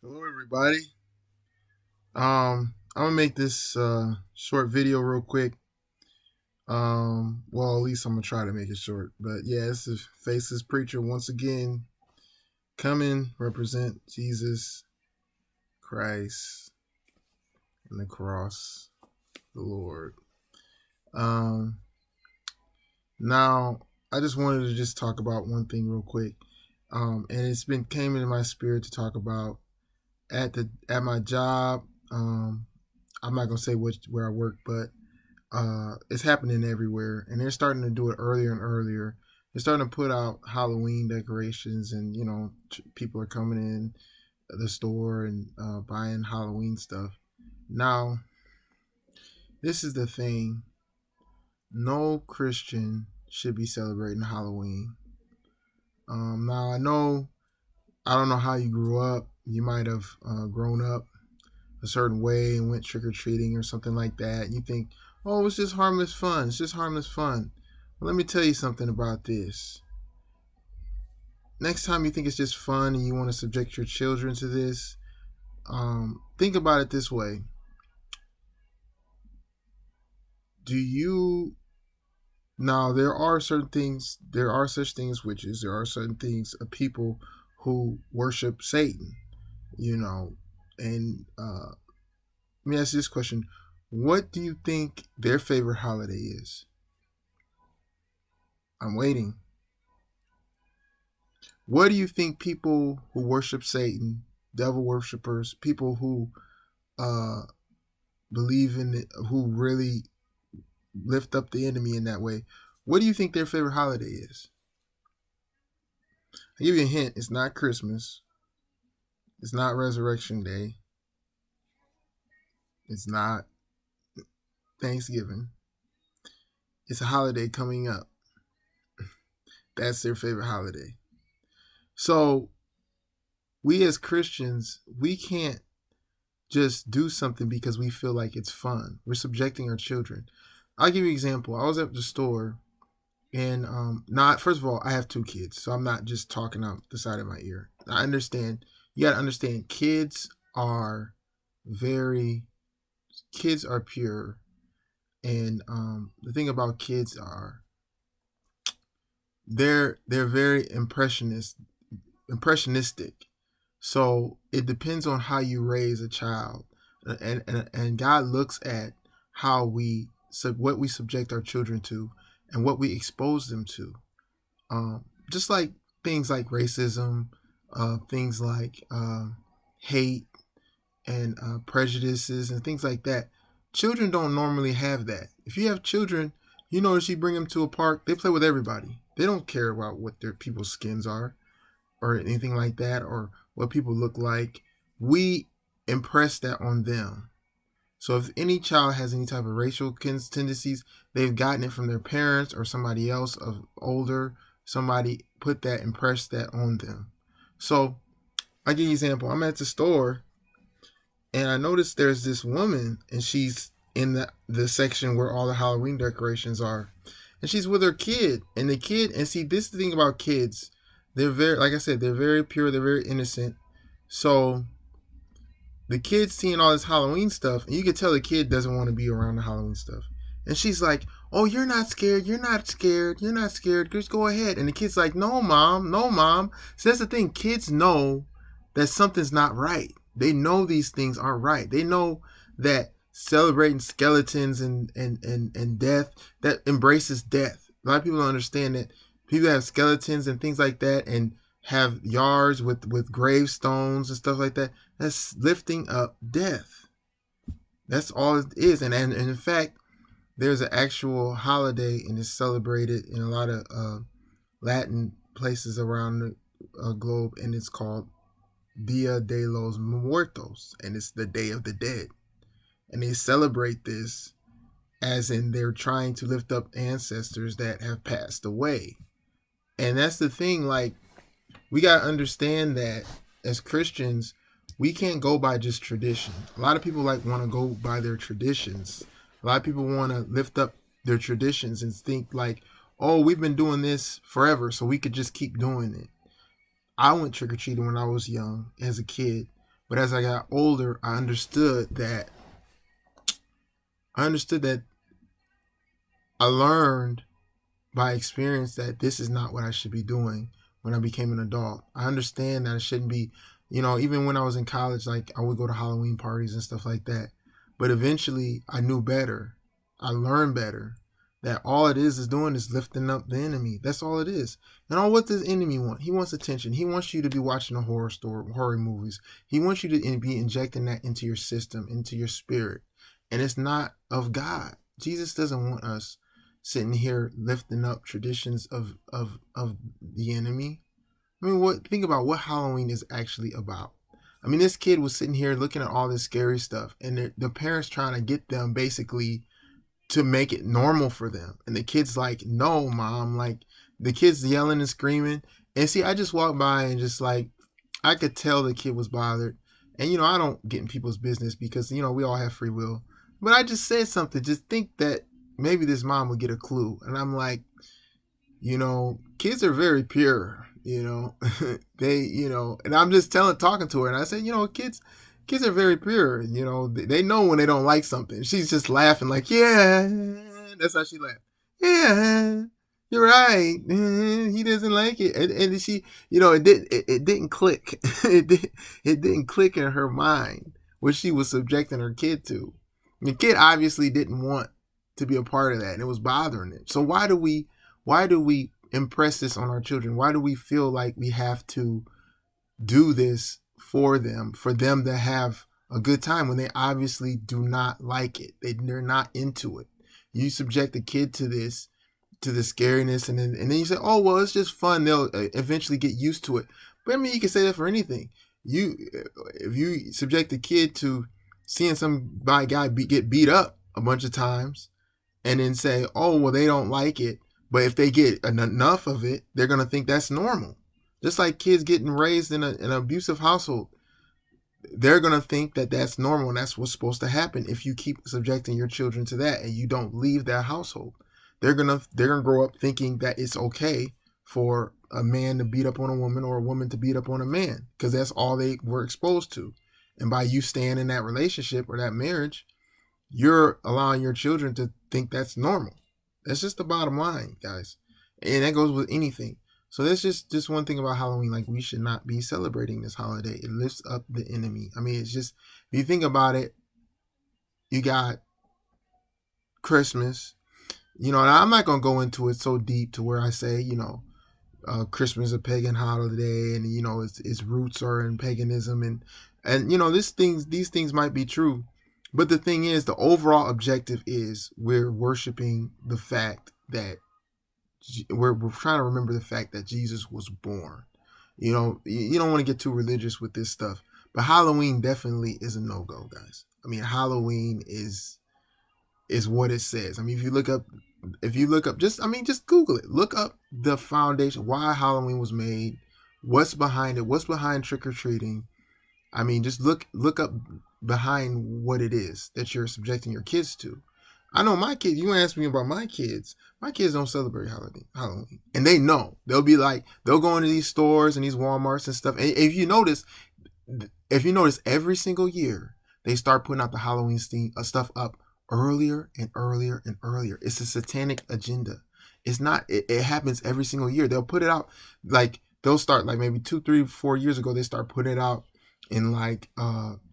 Hello, everybody. I'm gonna make this short video real quick. Well, at least I'm gonna try to make it short. But yeah, this is Faceless Preacher once again. Come in, represent Jesus Christ and the cross, the Lord. Um, Now I just wanted to just talk about one thing real quick. And it's been came into my spirit to talk about at my job. I'm not gonna say where I work, but it's happening everywhere, and they're starting to do it earlier and earlier. They're starting to put out Halloween decorations, and people are coming in the store and buying Halloween stuff. Now, this is the thing: no Christian should be celebrating Halloween. Now, I don't know how you grew up. You might have grown up a certain way and went trick or treating or something like that. You think, oh, it's just harmless fun. It's just harmless fun. Well, let me tell you something about this. Next time you think it's just fun and you want to subject your children to this, think about it this way. Do you now there are certain things, there are such things witches, there are certain things of people who worship Satan, you know, and let me ask you this question. What do you think their favorite holiday is? I'm waiting. What do you think people who worship Satan, devil worshippers, people who uh, believe in it, who really lift up the enemy in that way, what do you think their favorite holiday is? I'll give you a hint. It's not Christmas. It's not Resurrection Day. It's not Thanksgiving. It's a holiday coming up. That's their favorite holiday. So we as Christians, we can't just do something because we feel like it's fun. We're subjecting our children. I'll give you an example. I was at the store and not first of all, I have two kids, so I'm not just talking out the side of my ear. I understand. You gotta understand, very kids are pure, and the thing about kids are they're very impressionistic. So it depends on how you raise a child, and God looks at how what we subject our children to, and what we expose them to. Just like things like racism, things like hate and prejudices and things like that. Children don't normally have that. If you have children, you notice you bring them to a park, they play with everybody. They don't care about what their people's skins are or anything like that, or what people look like. We impress that on them. So if any child has any type of racial tendencies, they've gotten it from their parents or somebody else of older. Somebody impressed that on them. So I'll give you an example. I'm at the store and I noticed there's this woman and she's in the section where all the Halloween decorations are. And she's with her kid. And the kid, and see, this is the thing about kids. They're very, like I said, they're very pure, they're very innocent. So the kid's seeing all this Halloween stuff, and you can tell the kid doesn't want to be around the Halloween stuff. And she's like, oh, you're not scared, you're not scared, you're not scared, just go ahead. And the kid's like, no, mom, no, mom. So that's the thing, kids know that something's not right. They know these things aren't right. They know that celebrating skeletons and death, that embraces death. A lot of people don't understand that people have skeletons and things like that and have yards with gravestones and stuff like that. That's lifting up death. That's all it is. And in fact, there's an actual holiday and it's celebrated in a lot of Latin places around the globe, and it's called Dia de los Muertos, and it's the Day of the Dead. And they celebrate this as in they're trying to lift up ancestors that have passed away. And that's the thing, like, we got to understand that as Christians, we can't go by just tradition. A lot of people want to go by their traditions. A lot of people want to lift up their traditions and think like, oh, we've been doing this forever, so we could just keep doing it. I went trick or treating when I was young as a kid, But as I got older, I understood that I learned by experience that this is not what I should be doing when I became an adult. I understand that I shouldn't be, even when I was in college, like I would go to Halloween parties and stuff like that. But eventually I knew better. I learned better that all it is doing is lifting up the enemy. That's all it is. And what does the enemy want? He wants attention. He wants you to be watching horror movies. He wants you to be injecting that into your system, into your spirit. And it's not of God. Jesus doesn't want us sitting here lifting up traditions of the enemy. I mean, think about what Halloween is actually about. I mean, this kid was sitting here looking at all this scary stuff, and the parents trying to get them basically to make it normal for them. And the kid's like, no, mom. Like, the kid's yelling and screaming. And see, I just walked by and just like, I could tell the kid was bothered. And, I don't get in people's business because, we all have free will. But I just said something. Just think that maybe this mom would get a clue. And I'm like, kids are very pure, they, and I'm just talking to her. And I said, kids are very pure. They know when they don't like something. She's just laughing like, yeah, that's how she laughed. Yeah, you're right. He doesn't like it. And she, it didn't click. it didn't click in her mind what she was subjecting her kid to. The kid obviously didn't want to be a part of that, and it was bothering it. So why do we impress this on our children? Why do we feel like we have to do this for them to have a good time when they obviously do not like it? They're not into it. You subject the kid to this, to the scariness, and then you say, oh, well, it's just fun. They'll eventually get used to it. But I mean, you can say that for anything. If you subject the kid to seeing some guy get beat up a bunch of times, and then say, oh, well, they don't like it. But if they get enough of it, they're going to think that's normal. Just like kids getting raised in an abusive household. They're going to think that that's normal, and that's what's supposed to happen if you keep subjecting your children to that and you don't leave that household. They're going to grow up thinking that it's okay for a man to beat up on a woman or a woman to beat up on a man because that's all they were exposed to. And by you staying in that relationship or that marriage, you're allowing your children to think that's normal. That's just the bottom line, guys. And that goes with anything. So that's just one thing about Halloween. Like, we should not be celebrating this holiday. It lifts up the enemy. I mean, it's just, if you think about it, you got Christmas, and I'm not going to go into it so deep to where I say, Christmas is a pagan holiday and, its roots are in paganism. And these things might be true. But the thing is, the overall objective is we're worshiping the fact that we're trying to remember the fact that Jesus was born. You don't want to get too religious with this stuff, but Halloween definitely is a no-go, guys. I mean, Halloween is what it says. I mean, if you look up, just Google it. Look up the foundation, why Halloween was made, what's behind it, what's behind trick-or-treating. I mean, just look up behind what it is that you're subjecting your kids to. I know my kids, you asked me about my kids don't celebrate Halloween. And they know. They'll be like, they'll go into these stores and these Walmarts and stuff. And if you notice every single year, they start putting out the Halloween stuff up earlier and earlier and earlier. It's a satanic agenda. It's not, it happens every single year. They'll put it out, like, they'll start like maybe 2, 3, 4 years ago, they start putting it out in like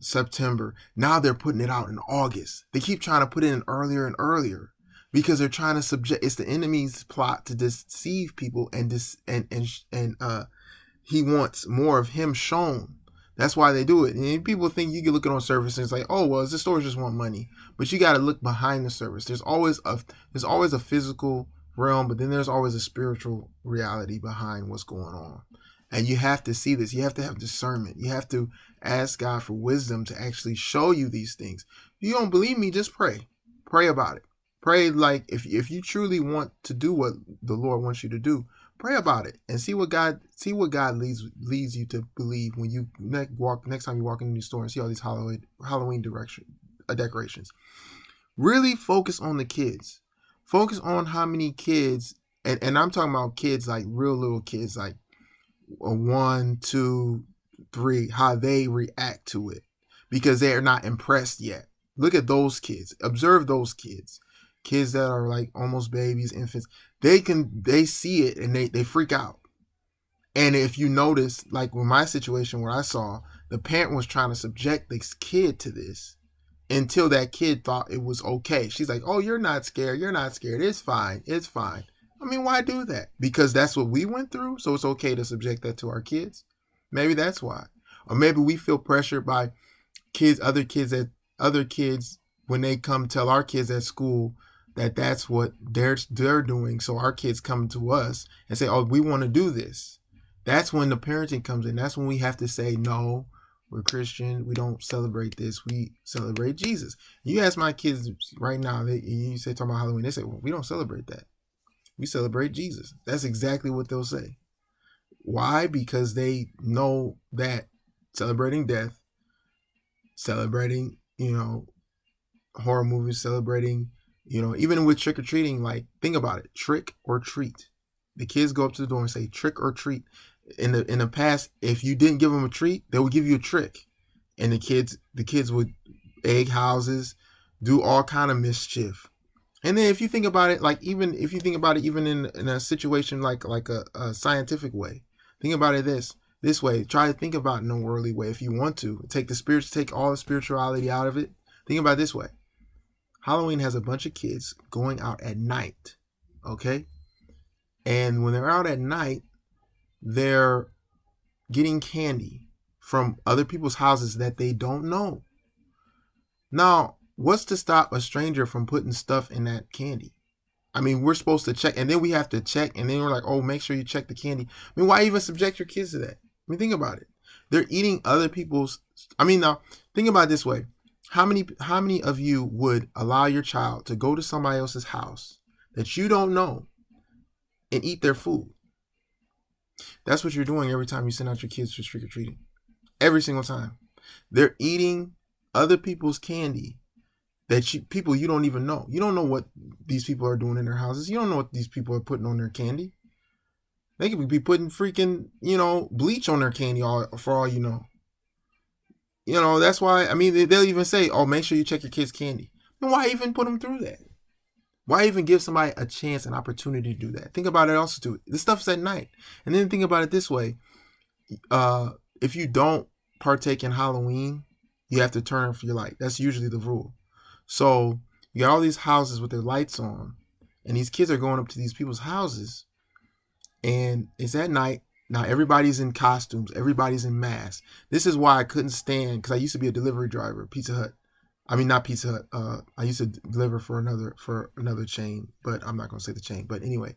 September. Now they're putting it out in August. They keep trying to put it in earlier and earlier because they're trying to it's the enemy's plot to deceive people and he wants more of him shown. That's why they do it. And people think you can look at it on surface and it's like, oh, well, the stores just want money. But you got to look behind the surface. There's always a physical realm, but then there's always a spiritual reality behind what's going on. And you have to see this. You have to have discernment. You have to ask God for wisdom to actually show you these things. If you don't believe me, just pray. Pray about it. Pray like if you truly want to do what the Lord wants you to do, pray about it and see what God leads you to believe when you next time you walk into the store and see all these Halloween decorations. Really focus on the kids. Focus on how many kids, and I'm talking about kids like real little kids, like 1, 2, 3, how they react to it, because they're not impressed yet. Look at those kids. Observe those kids. Kids that are like almost babies, infants. They see it and they freak out. And if you notice, like with my situation, what I saw, the parent was trying to subject this kid to this until that kid thought it was okay. She's like, oh, you're not scared. You're not scared. It's fine. It's fine. I mean, why do that? Because that's what we went through. So it's okay to subject that to our kids. Maybe that's why. Or maybe we feel pressured by other kids when they come tell our kids at school that that's what they're doing. So our kids come to us and say, oh, we want to do this. That's when the parenting comes in. That's when we have to say, no, we're Christian. We don't celebrate this. We celebrate Jesus. You ask my kids right now, you say, talking about Halloween, they say, well, we don't celebrate that. We celebrate Jesus. That's exactly what they'll say. Why? Because they know that celebrating death, celebrating, horror movies, celebrating, even with trick-or-treating, like, think about it, trick or treat. The kids go up to the door and say trick or treat. In the past, if you didn't give them a treat, they would give you a trick. And the kids would egg houses, do all kind of mischief. And then if you think about it, even in a situation like a scientific way, think about it this way. Try to think about it in a worldly way if you want to. Take all the spirituality out of it. Think about it this way. Halloween has a bunch of kids going out at night, okay? And when they're out at night, they're getting candy from other people's houses that they don't know. Now, what's to stop a stranger from putting stuff in that candy? I mean, we're supposed to check, and then we have to check, and then we're like, oh, make sure you check the candy. I mean, why even subject your kids to that? I mean, think about it. They're eating other people's. Now, think about it this way. How many of you would allow your child to go to somebody else's house that you don't know and eat their food? That's what you're doing every time you send out your kids for trick-or-treating. Every single time. They're eating other people's candy people you don't even know. You don't know what these people are doing in their houses. You don't know what these people are putting on their candy. They could be putting freaking, bleach on their candy for all you know. That's why, they'll even say, oh, make sure you check your kids' candy. And why even put them through that? Why even give somebody a chance, an opportunity to do that? Think about it also too. This stuff's at night. And then think about it this way. If you don't partake in Halloween, you have to turn off your light. That's usually the rule. So you got all these houses with their lights on, and these kids are going up to these people's houses, and it's at night. Now everybody's in costumes. Everybody's in masks. This is why I couldn't stand, because I used to be a delivery driver, Pizza Hut. Not Pizza Hut. I used to deliver for another chain, but I'm not going to say the chain. But anyway,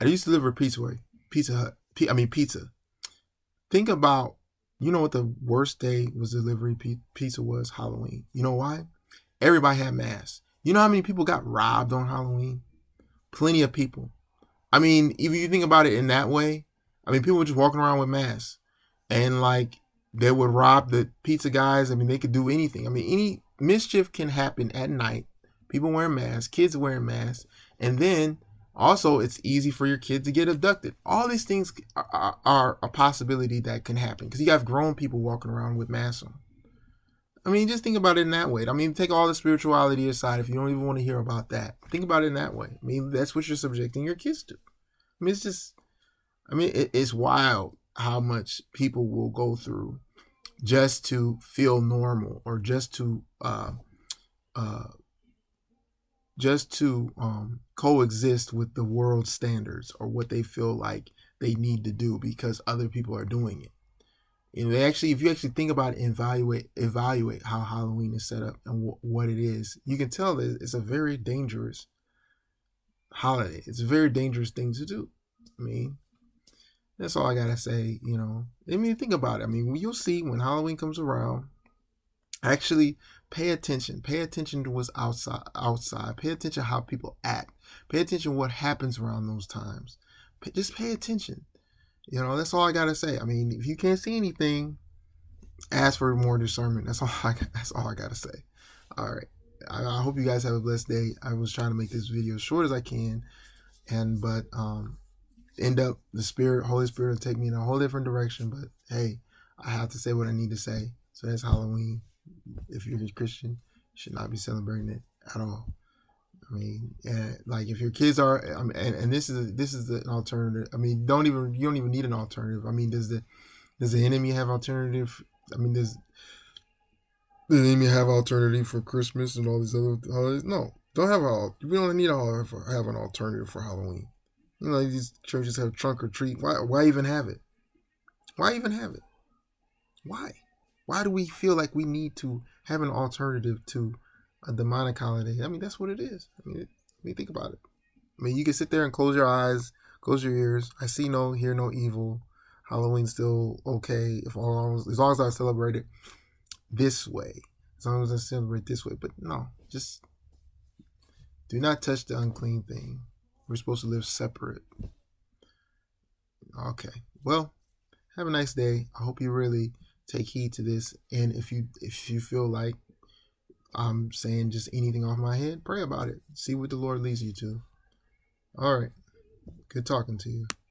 I used to deliver Pizza Hut. Pizza. Think about, what the worst day was delivery pizza was? Halloween. You know why? Everybody had masks. You know how many people got robbed on Halloween? Plenty of people. If you think about it in that way, people were just walking around with masks. And they would rob the pizza guys. They could do anything. Any mischief can happen at night. People wearing masks, kids wearing masks. And then also it's easy for your kid to get abducted. All these things are a possibility that can happen, because you have grown people walking around with masks on. Just think about it in that way. Take all the spirituality aside if you don't even want to hear about that. Think about it in that way. That's what you're subjecting your kids to. It's just, it's wild how much people will go through just to feel normal, or just to coexist with the world standards, or what they feel like they need to do because other people are doing it. If you actually think about it and evaluate how Halloween is set up and what it is, you can tell that it's a very dangerous holiday. It's a very dangerous thing to do. That's all I gotta say. Think about it. You'll see when Halloween comes around. Actually, pay attention. Pay attention to what's outside. Pay attention to how people act. Pay attention to what happens around those times. Just pay attention. That's all I gotta say. If you can't see anything, ask for more discernment. That's all I gotta say. All right. I hope you guys have a blessed day. I was trying to make this video as short as I can, but the Holy Spirit will take me in a whole different direction. But hey, I have to say what I need to say. So that's Halloween. If you're a Christian, you should not be celebrating it at all. I mean, like if your kids are, and this is an alternative. I mean, you don't even need an alternative. I mean, does the enemy have alternative? I mean, does the enemy have alternative for Christmas and all these other holidays? No, don't have we don't need to have an alternative for Halloween. You know, these churches have trunk or treat. Why even have it? Why even have it? Why? Why do we feel like we need to have an alternative to a demonic holiday? I mean, that's what it is. I mean, think about it. I mean, you can sit there and close your eyes, close your ears. I see no, hear no evil. Halloween's still okay as long as I celebrate it this way. As long as I celebrate this way. But no, just do not touch the unclean thing. We're supposed to live separate. Okay. Well, have a nice day. I hope you really take heed to this. And if you feel like I'm saying just anything off my head, pray about it. See what the Lord leads you to. All right. Good talking to you.